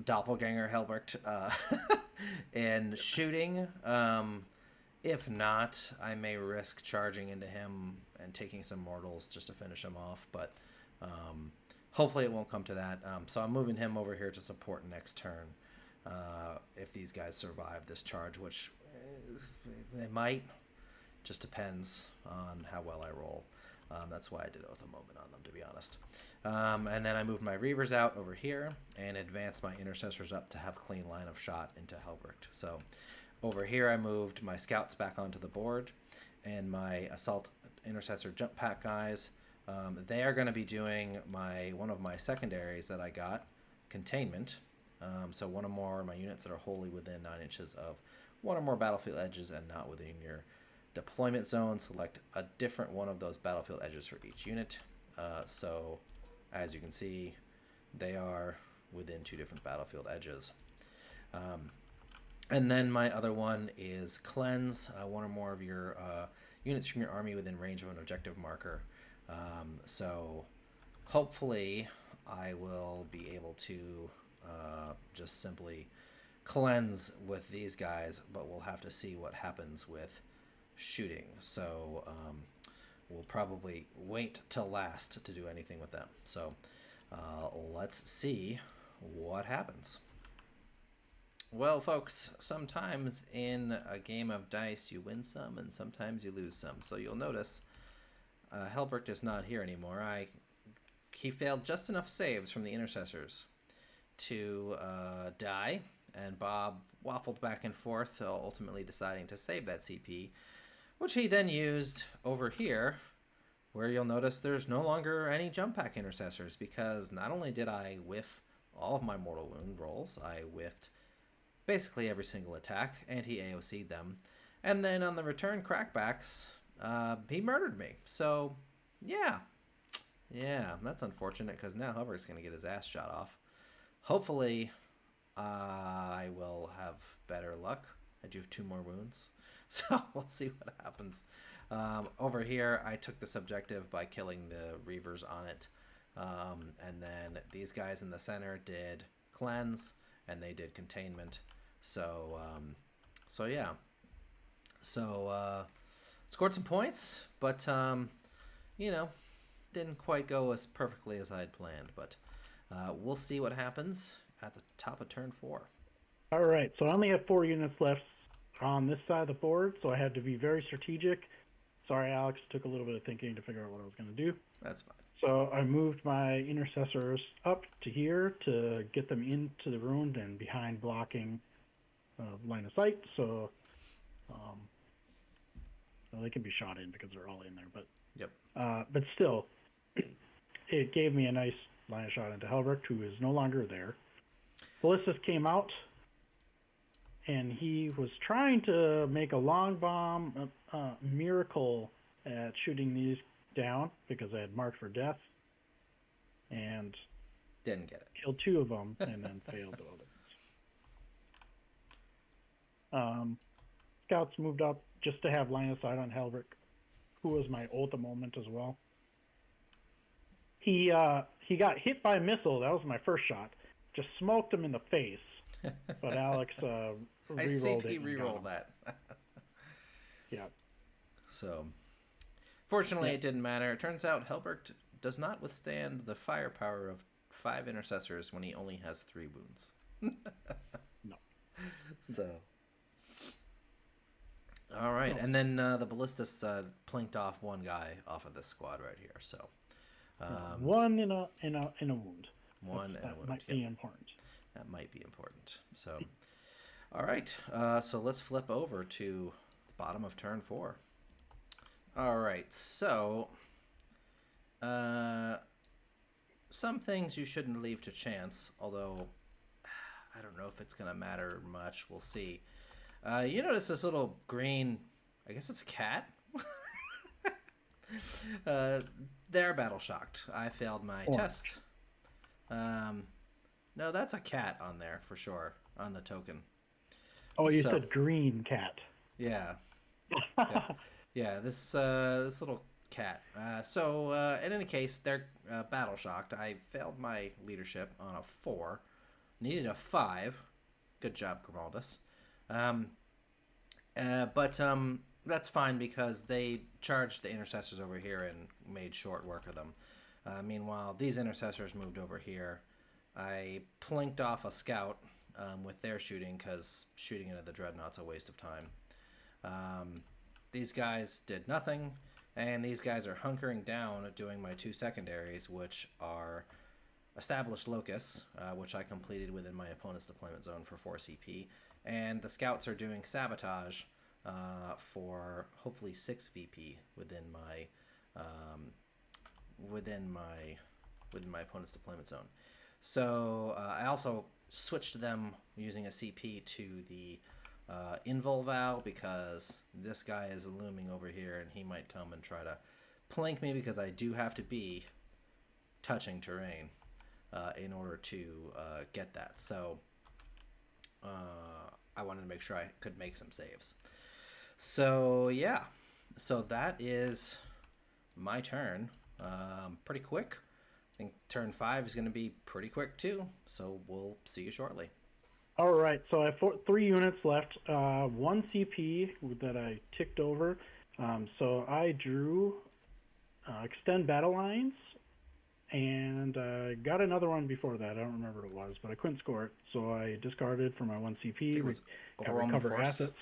Doppelganger Helbrecht and shooting. If not, I may risk charging into him and taking some mortals just to finish him off, but hopefully it won't come to that. So I'm moving him over here to support next turn if these guys survive this charge, which they might. Just depends on how well I roll. That's why I did Oath of Moment on them, to be honest. And then I moved my Reavers out over here and advanced my Intercessors up to have clean line of shot into Helbrecht. So over here I moved my Scouts back onto the board, and my Assault Intercessor Jump Pack guys, they are going to be doing one of my secondaries that I got, Containment. So one or more of my units that are wholly within 9 inches of one or more battlefield edges and not within your deployment zone. Select a different one of those battlefield edges for each unit. So as you can see, they are within 2 different battlefield edges. And then my other one is Cleanse, one or more of your units from your army within range of an objective marker. So hopefully I will be able to just simply cleanse with these guys, but we'll have to see what happens with shooting. So we'll probably wait till last to do anything with them. So let's see what happens. Well, folks, sometimes in a game of dice you win some and sometimes you lose some. So you'll notice Helbrecht is not here anymore. He failed just enough saves from the intercessors to die, and Bob waffled back and forth, ultimately deciding to save that CP, which he then used over here, where you'll notice there's no longer any jump pack intercessors, because not only did I whiff all of my mortal wound rolls, I whiffed basically every single attack, and he AOC'd them. And then on the return crackbacks, he murdered me. So, yeah, that's unfortunate, because now Hubbard's going to get his ass shot off. Hopefully, I will have better luck. I do have 2 more wounds, so we'll see what happens. Over here, I took this objective by killing the Reavers on it. And then these guys in the center did Cleanse, and they did Containment. So, yeah. So, scored some points, but, didn't quite go as perfectly as I had planned. But we'll see what happens at the top of turn 4. All right, so I only have 4 units left on this side of the board, so I had to be very strategic. Sorry, Alex, it took a little bit of thinking to figure out what I was going to do. That's fine. So I moved my intercessors up to here to get them into the ruin and behind blocking line of sight. So well, they can be shot in because they're all in there. But yep. But still, it gave me a nice line of shot into Helbrecht, who is no longer there. Ballistus came out, and he was trying to make a long bomb miracle at shooting these down because I had marked for death, and didn't get it. Killed 2 of them and then failed the others. Scouts moved up just to have line of sight on Helbrecht, who was my ult moment as well. He got hit by a missile. That was my first shot. Just smoked him in the face. But Alex re-rolled it. I re-rolled that. Yeah. So, fortunately, it didn't matter. It turns out Helbrecht does not withstand the firepower of 5 intercessors when he only has 3 wounds. No. So, all right, and then the Ballistus plinked off 1 guy off of this squad right here. So, 1 in a wound. 1 in a wound. That might be important. That might be important. So, all right. So let's flip over to the bottom of turn 4. All right. So Uh, some things you shouldn't leave to chance, although I don't know if it's going to matter much. We'll see. You notice this little green, I guess it's a cat? uh, they're battle shocked. I failed my test. Um, no, that's a cat on there for sure, on the token. Oh, you said green cat. Yeah. Yeah, this little cat. In any case, they're battle shocked. I failed my leadership on a 4. Needed a 5. Good job, Grimaldus. But that's fine because they charged the intercessors over here and made short work of them. Meanwhile, these intercessors moved over here. I plinked off a scout with their shooting because shooting into the dreadnought's a waste of time. These guys did nothing, and these guys are hunkering down doing my 2 secondaries, which are established locusts, which I completed within my opponent's deployment zone for 4 CP, and the scouts are doing sabotage for hopefully 6 VP within my opponent's deployment zone. So I also switched them using a CP to the invul Val because this guy is looming over here and he might come and try to plank me because I do have to be touching terrain in order to get that. So I wanted to make sure I could make some saves. So yeah, so that is my turn. Pretty quick. I think turn 5 is going to be pretty quick too. So we'll see you shortly. All right, so I have 3 units left. 1 CP that I ticked over. So I drew extend battle lines, and got another one before that. I don't remember what it was, but I couldn't score it, so I discarded for my 1 CP. Got recover assets.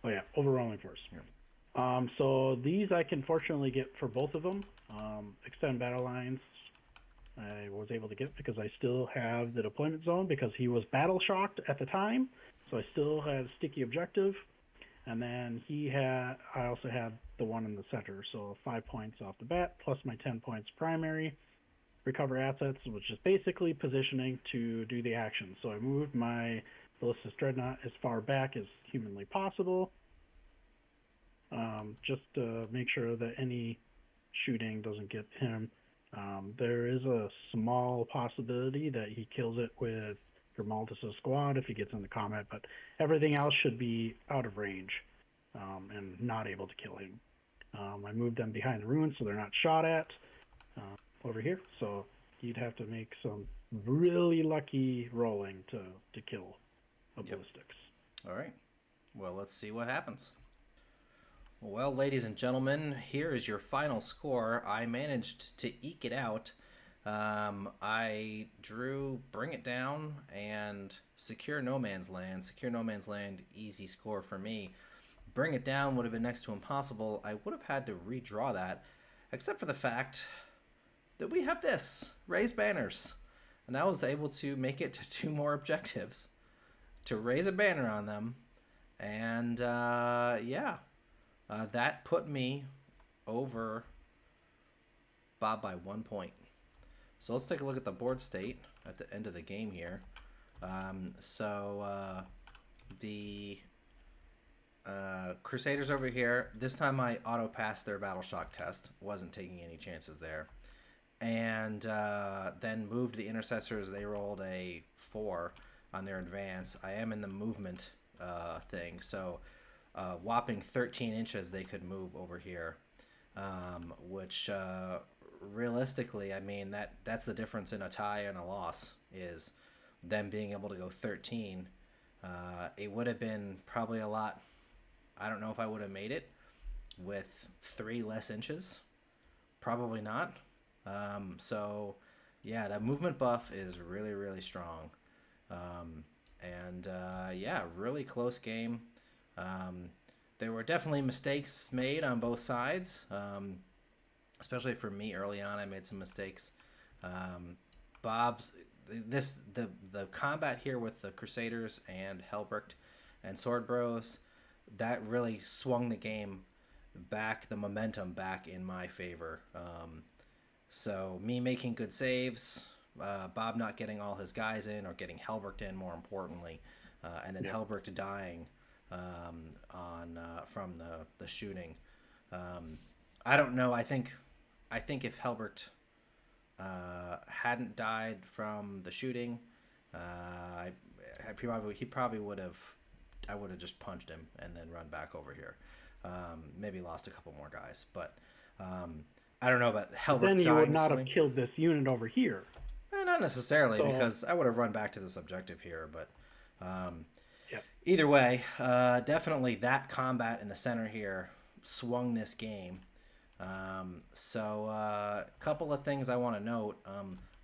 Oh yeah, overwhelming force. Yeah. So these I can fortunately get for both of them. Extend battle lines I was able to get because I still have the deployment zone because he was battle shocked at the time, so I still had a sticky objective. And then I also had the one in the center, so 5 points off the bat plus my 10 points primary. Recover assets, which is basically positioning to do the action. So I moved my Ballistic Dreadnought as far back as humanly possible, just to make sure that any shooting doesn't get him. There is a small possibility that he kills it with Grimaldus' squad if he gets into combat, but everything else should be out of range and not able to kill him. I moved them behind the ruins so they're not shot at over here, so you'd have to make some really lucky rolling to kill a ballistics. All right. Well, let's see what happens. Well, ladies and gentlemen, here is your final score. I managed to eke it out. I drew Bring It Down and Secure No Man's Land. Secure No Man's Land, easy score for me. Bring It Down would have been next to impossible. I would have had to redraw that, except for the fact that we have this, Raise Banners. And I was able to make it to 2 more objectives, to raise a banner on them. And that put me over Bob by 1 point. So let's take a look at the board state at the end of the game here. The Crusaders over here, this time I auto-passed their Battle Shock test. Wasn't taking any chances there. And then moved the Intercessors. They rolled a 4 on their advance. I am in the movement thing, so whopping 13 inches they could move over here, which realistically, I mean, that's the difference in a tie and a loss, is them being able to go 13. It would have been probably a lot. I don't know if I would have made it with 3 less inches. Probably not. So yeah, that movement buff is really, really strong. Really close game. There were definitely mistakes made on both sides. Especially for me early on, I made some mistakes. The combat here with the Crusaders and Helbricht and Sword Bros, that really swung the game back, the momentum back in my favor. So me making good saves, Bob not getting all his guys in or getting Helbrecht in, more importantly, and then Helbrecht dying from the shooting. I don't know. I think if Helbrecht hadn't died from the shooting, he probably would have. I would have just punched him and then run back over here. Maybe lost a couple more guys, but I don't know about Helbrecht Then you would not dying. have killed this unit over here. Not necessarily, So- because I would have run back to this objective here. But Yep. either way, definitely that combat in the center here swung this game. So a couple of things I want to note.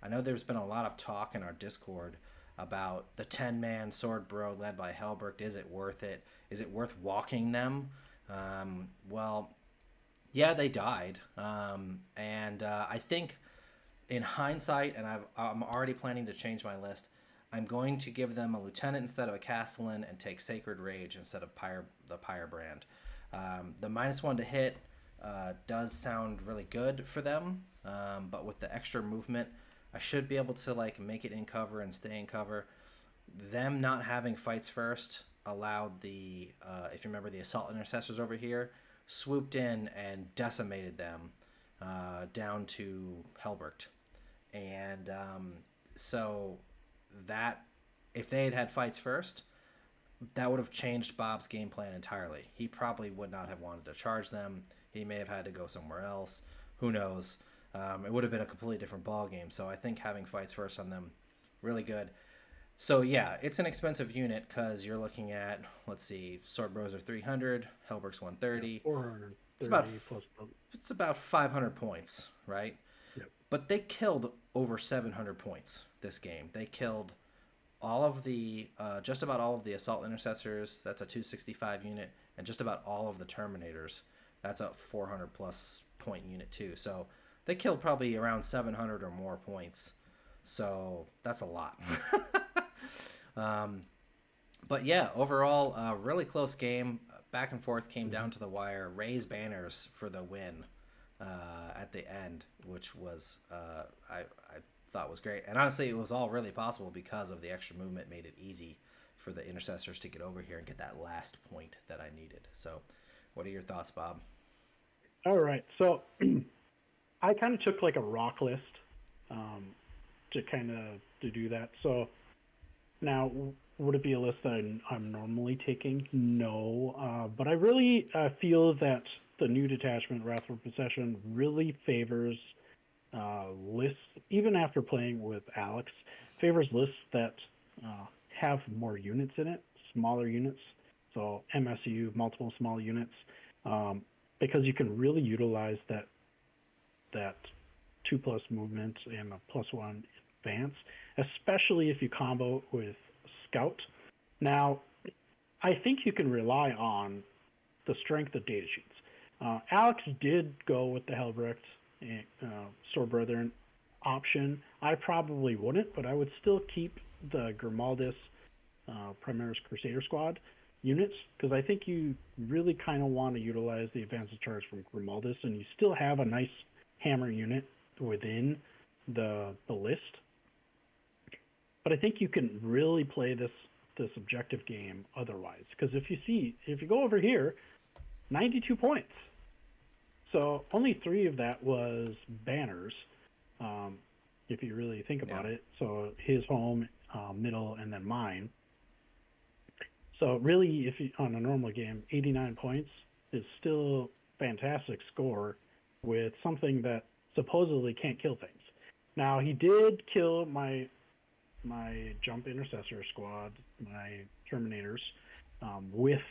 I know there's been a lot of talk in our Discord about the 10-man sword bro led by Helbrecht. Is it worth it? Is it worth walking them? Well, yeah, they died. And I think in hindsight, and I'm already planning to change my list, I'm going to give them a lieutenant instead of a castellan and take Sacred Rage instead of the Pyrebrand. The -1 to hit does sound really good for them, but with the extra movement, I should be able to like make it in cover and stay in cover. Them not having fights first allowed the, if you remember, the assault intercessors over here swooped in and decimated them down to Helbrecht. And so that, if they had had fights first, that would have changed Bob's game plan entirely. He probably would not have wanted to charge them. He may have had to go somewhere else. Who knows? It would have been a completely different ball game. So I think having fights first on them, really good. So yeah, it's an expensive unit because you're looking at, let's see, Sword Bros are 300, Helbrecht's 130. 430 It's about 500 points, right? Yep. But they killed over 700 points this game. They killed all of the, just about all of the assault intercessors. That's a 265 unit, and just about all of the terminators. That's a 400 plus point unit too. So they killed probably around 700 or more points. So that's a lot. But yeah, overall, really close game. Back and forth, came down to the wire. Raised banners for the win at the end, which was I thought was great. And honestly, it was all really possible because of the extra movement. Made it easy for the intercessors to get over here and get that last point that I needed. So, what are your thoughts, Bob? All right, so I kind of took like a rock list to do that. So now, would it be a list that I'm normally taking? No, but I really feel that the new detachment, Wrathful Procession, really favors lists, even after playing with Alex, favors lists that have more units in it, smaller units. So MSU, multiple small units, because you can really utilize that 2+ movement and a +1 advance, especially if you combo with Scout. Now, I think you can rely on the strength of data sheets. Alex did go with the Helbrecht Sword Brethren option. I probably wouldn't, but I would still keep the Grimaldus Primaris Crusader Squad units, because I think you really kind of want to utilize the advanced charge from Grimaldus, and you still have a nice hammer unit within the list. But I think you can really play this objective game otherwise, because if you go over here, 92 points. So only 3 of that was banners, if you really think about it. So his home, middle, and then mine. So really, if you, on a normal game, 89 points is still fantastic score with something that supposedly can't kill things. Now, he did kill my jump intercessor squad, my terminators, with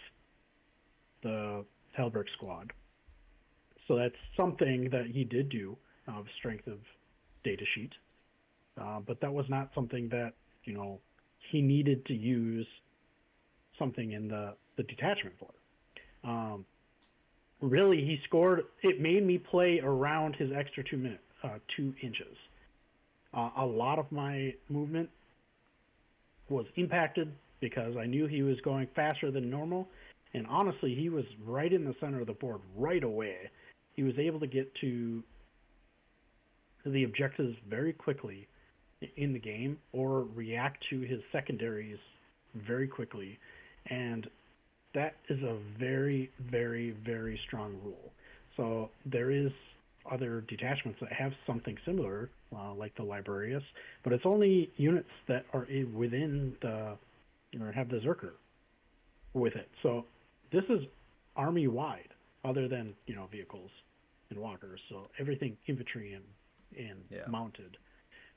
the Helbrecht squad. So that's something that he did do of strength of data sheet. But that was not something that, he needed to use something in the detachment for. Really, he scored, it made me play around his extra 2 inches. A lot of my movement was impacted because I knew he was going faster than normal, and honestly, he was right in the center of the board right away. He was able to get to the objectives very quickly in the game or react to his secondaries very quickly. And that is a very, very, very strong rule. So there is other detachments that have something similar, like the Librarius, but it's only units that are within the, or have the Zerker with it. So this is army wide, other than vehicles and walkers. So everything infantry and mounted.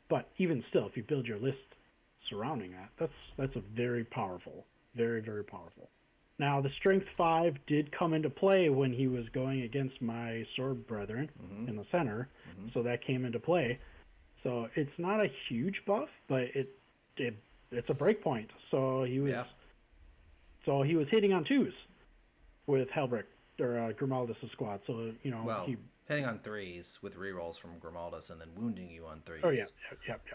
But even still, if you build your list surrounding that, that's a very powerful, very, very powerful. Now, the Strength 5 did come into play when he was going against my Sword Brethren in the center, so that came into play. So it's not a huge buff, but it's a breakpoint. So he was hitting on 2s with Helbrick or Grimaldus' squad. So hitting on 3s with rerolls from Grimaldus and then wounding you on 3s. Oh yeah.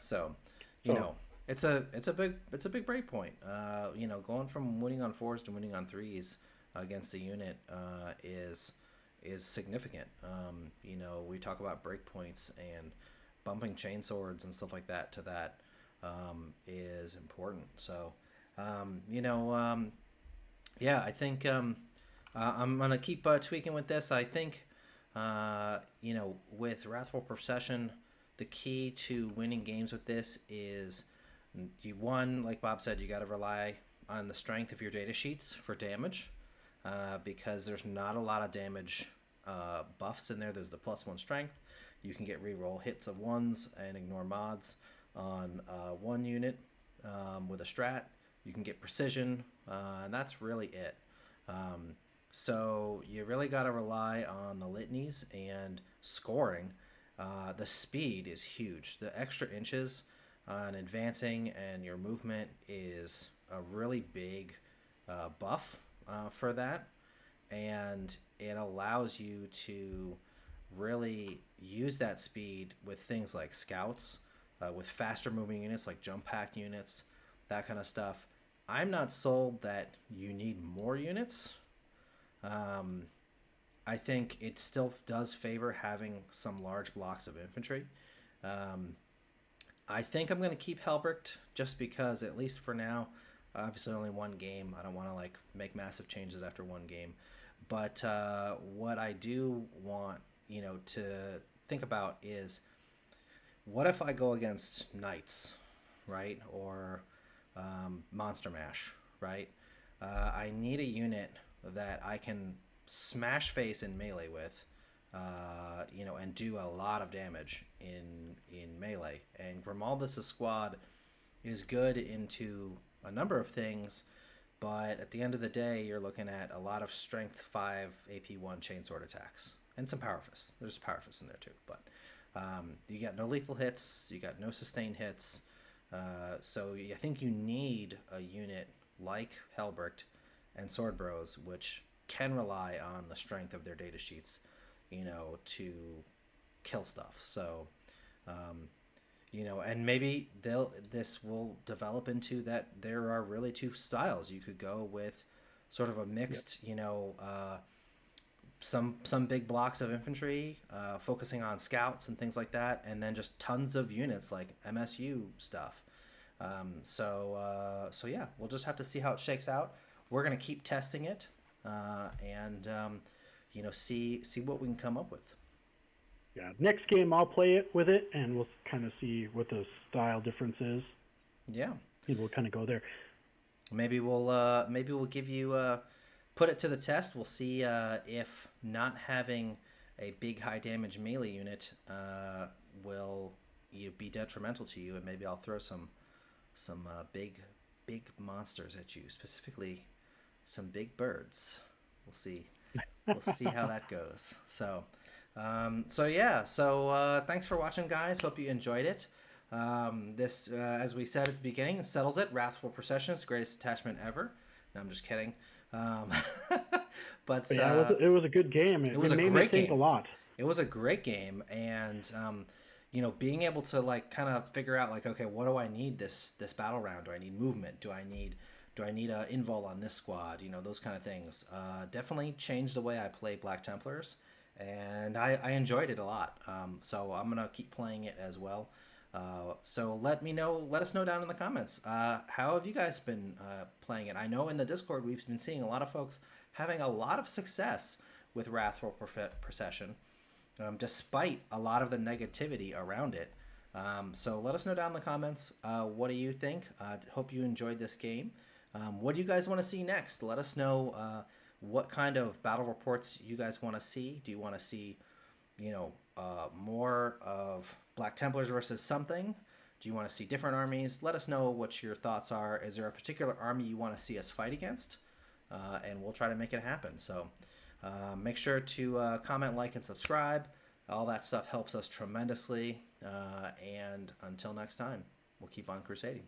So it's a big break point. Going from winning on 4s to winning on 3s against a unit is significant. We talk about break points, and bumping chain swords and stuff like that to that is important. So I think I'm gonna keep tweaking with this. I think with Wrathful Procession, the key to winning games with this is like Bob said, you got to rely on the strength of your data sheets for damage, because there's not a lot of damage buffs in there. There's the +1 strength. You can get reroll hits of 1s and ignore mods on one unit with a strat. You can get precision, and that's really it. So you really got to rely on the litanies and scoring. The speed is huge. The extra inches on advancing and your movement is a really big buff for that, and it allows you to really use that speed with things like scouts, with faster moving units like jump pack units, that kind of stuff. I'm not sold that you need more units. I think it still does favor having some large blocks of infantry. I think I'm going to keep Helbricht just because, at least for now, obviously only one game. I don't want to make massive changes after one game. But what I do want, to think about is, what if I go against Knights, right? Or Monster Mash, right? I need a unit that I can smash face in melee with, and do a lot of damage in melee. And Grimaldus' squad is good into a number of things, but at the end of the day, you're looking at a lot of Strength 5 AP1 chainsword attacks and some Power Fists. There's Power Fists in there too, but you got no lethal hits, you got no sustained hits. So I think you need a unit like Helbricht and Sword Bros, which can rely on the strength of their data sheets, to kill stuff. So, and maybe this will develop into that there are really two styles. You could go with sort of a mixed, some big blocks of infantry, focusing on scouts and things like that, and then just tons of units like MSU stuff. So yeah, we'll just have to see how it shakes out. We're gonna keep testing it, and see what we can come up with. Yeah, next game I'll play it with it, and we'll kind of see what the style difference is. Yeah, and we'll kind of go there. Maybe we'll give you put it to the test. We'll see if not having a big high damage melee unit will be detrimental to you, and maybe I'll throw some big monsters at you, specifically some big birds. We'll see. We'll see how that goes. So thanks for watching, guys. Hope you enjoyed it. This, as we said at the beginning, settles it. Wrathful Procession is the greatest attachment ever. No, I'm just kidding. But yeah, it was a good game. It was a great game. A lot. It was a great game, and being able to kind of figure out okay, what do I need this battle round? Do I need movement? Do I need a invul on this squad? Those kind of things. Definitely changed the way I play Black Templars, and I enjoyed it a lot. So I'm gonna keep playing it as well. So let us know down in the comments. How have you guys been playing it? I know in the Discord we've been seeing a lot of folks having a lot of success with Wrathful Procession, despite a lot of the negativity around it. So let us know down in the comments. What do you think? Hope you enjoyed this game. What do you guys want to see next? Let us know what kind of battle reports you guys want to see. Do you want to see, more of Black Templars versus something? Do you want to see different armies? Let us know what your thoughts are. Is there a particular army you want to see us fight against? And we'll try to make it happen. So make sure to comment, like, and subscribe. All that stuff helps us tremendously. And until next time, we'll keep on crusading.